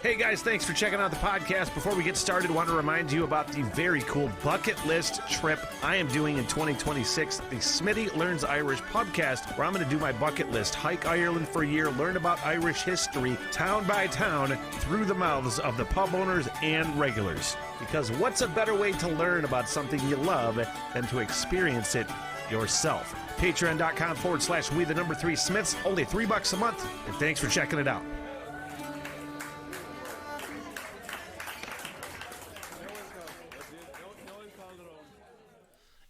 Hey guys, thanks for checking out the podcast. Before we get started, I want to remind you about the very cool bucket list trip I am doing in 2026, the Smitty Learns Irish podcast, where I'm going to do my bucket list, hike Ireland for a year, learn about Irish history, town by town, through the mouths of the pub owners and regulars. Because what's a better way to learn about something you love than to experience it yourself? Patreon.com/we3Smiths, only $3 a month, and thanks for checking it out.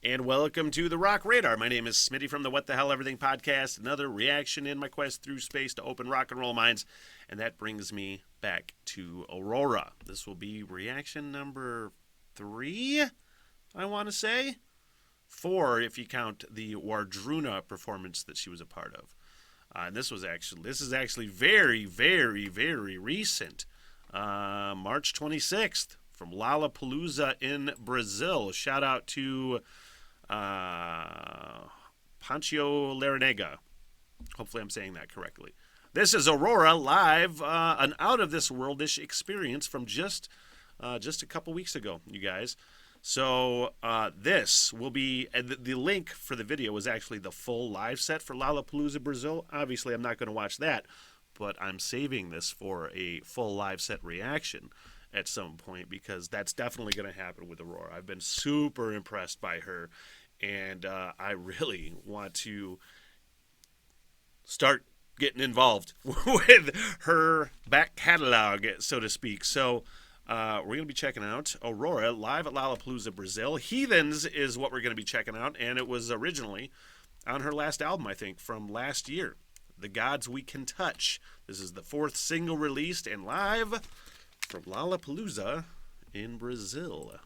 And welcome to the Rock Radar. My name is Smitty from the What the Hell Everything podcast. Another reaction in my quest through space to open rock and roll minds. And that brings me back to Aurora. This will be reaction number 3, I want to say. 4 if you count the Wardruna performance that she was a part of. And this is actually very, very, very recent. March 26th from Lollapalooza in Brazil. Shout out to Pancho Larrañaga. Hopefully I'm saying that correctly. This is Aurora live, an out-of-this-worldish experience from just a couple weeks ago, you guys. So this will be, the link for the video is actually the full live set for Lollapalooza Brazil. Obviously, I'm not going to watch that, but I'm saving this for a full live set reaction at some point, because that's definitely going to happen with Aurora. I've been super impressed by her, and I really want to start getting involved with her back catalog, so to speak. So we're going to be checking out Aurora live at Lollapalooza Brazil. Heathens is what we're going to be checking out, and it was originally on her last album, I think, from last year, The Gods We Can Touch. This is the 4th single released and live from Lollapalooza in Brazil.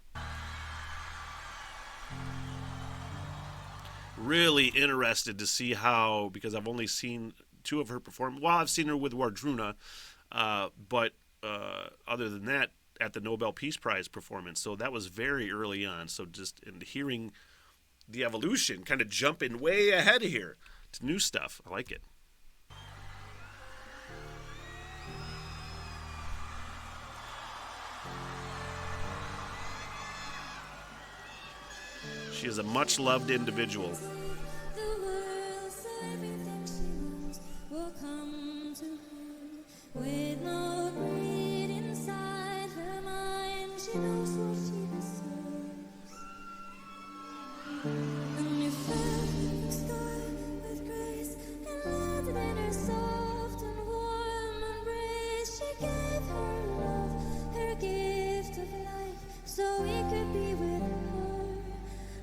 Really interested to see how, because I've only seen 2 of her perform. Well, I've seen her with Wardruna, but other than that, at the Nobel Peace Prize performance. So that was very early on. So just in hearing the evolution, kind of jumping way ahead of here to new stuff. I like it. She is a much-loved individual. The world's everything she wants will come to her with no greed inside her mind. She knows what she deserves. And you fell from the sky with grace and landed in her soft and warm embrace. She gave her love, her gift of life, so we could be with her.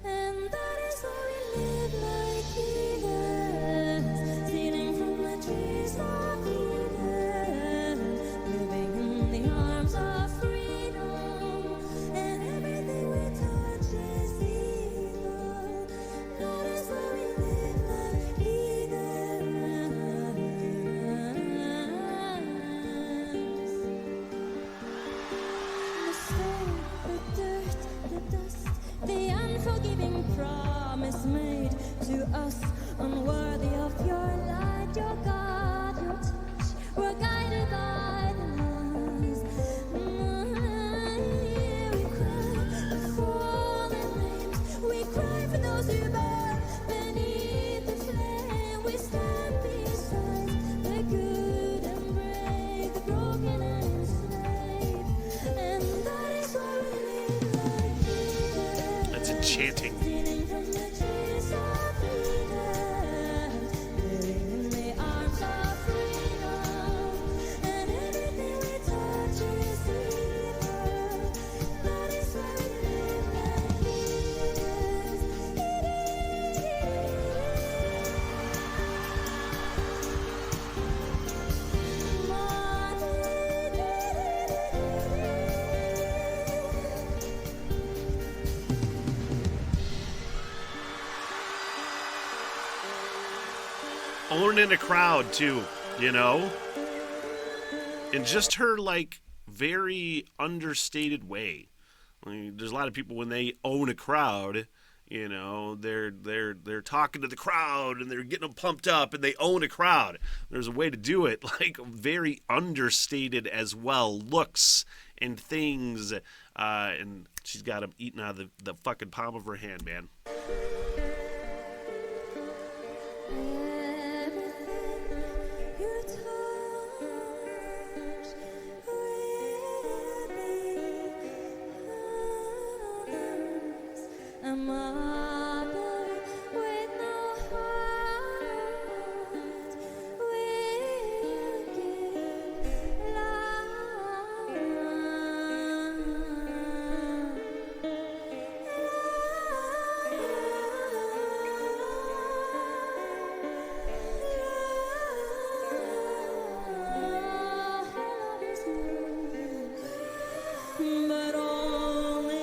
And that is why we live like heathens, stealing from the trees of Eden, living in the arms of freedom, and everything we touch is evil. That is why we live like heathens. The stone, the dirt, the dust, the unforgiving promise made to us, unworthy of your light, your God, your touch. We're guided by the lies. We cry for fallen names. We cry for those who burn beneath the flame. We stand beside the good and brave, the broken and enslaved. And that is why we live like heathens. That's enchanting. Stealing from the trees of Eden, living in the arms of freedom, and everything we touch is evil. That is why we live like heathens. Owning a crowd too, you know, and just her like very understated way. I mean, there's a lot of people when they own a crowd, You know, they're talking to the crowd and they're getting them pumped up and they own a crowd. There's a way to do it, like very understated as well, looks and things. And she's got them eating out of the fucking palm of her hand, man. But only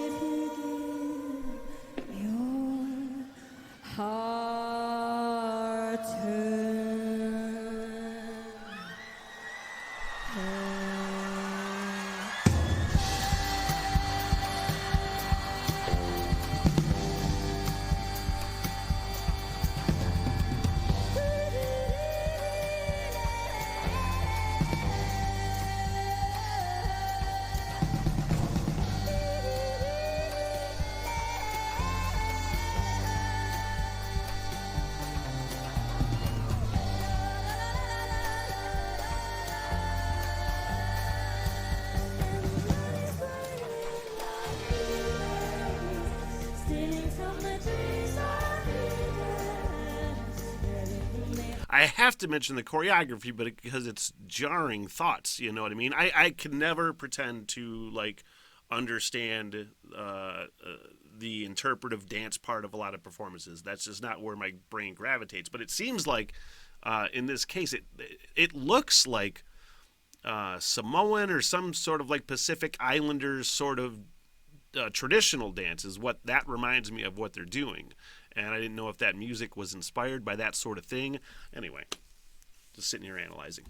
if you give your heart to I have to mention the choreography, but because it's jarring thoughts, you know what I mean? I can never pretend to, like, understand the interpretive dance part of a lot of performances. That's just not where my brain gravitates. But it seems like, in this case, it looks like Samoan or some sort of, like, Pacific Islanders sort of traditional dance is what that reminds me of what they're doing. And I didn't know if that music was inspired by that sort of thing. Anyway, just sitting here analyzing.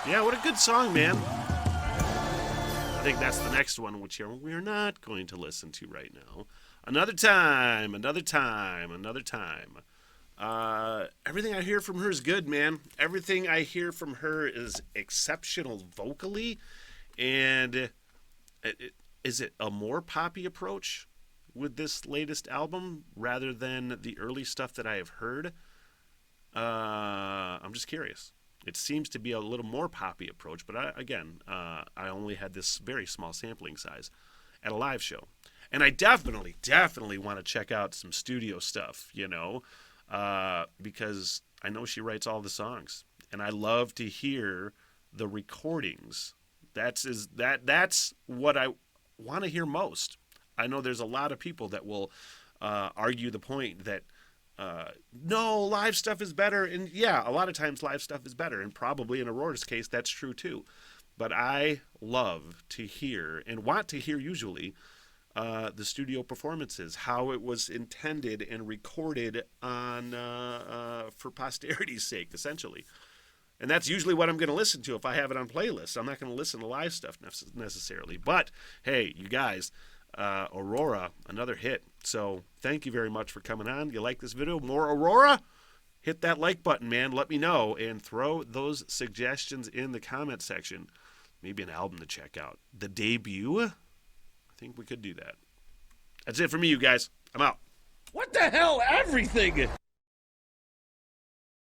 Yeah, what a good song, man. I think that's the next one, which we're not going to listen to right now. Another time. Everything I hear from her is good, man. Everything I hear from her is exceptional vocally. And is it a more poppy approach with this latest album rather than the early stuff that I have heard? I'm just curious. It seems to be a little more poppy approach, but I only had this very small sampling size at a live show. And I definitely want to check out some studio stuff, you know, because I know she writes all the songs. And I love to hear the recordings. That's what I want to hear most. I know there's a lot of people that will argue the point that no, live stuff is better. And yeah, a lot of times live stuff is better. And probably in Aurora's case, that's true too. But I love to hear and want to hear usually the studio performances, how it was intended and recorded on for posterity's sake, essentially. And that's usually what I'm going to listen to if I have it on playlists. I'm not going to listen to live stuff necessarily. But hey, you guys, Aurora, another hit. So thank you very much for coming on. You like this video? More Aurora? Hit that like button, man. Let me know. And throw those suggestions in the comment section. Maybe an album to check out. The debut? I think we could do that. That's it for me, you guys. I'm out. What the hell? Everything!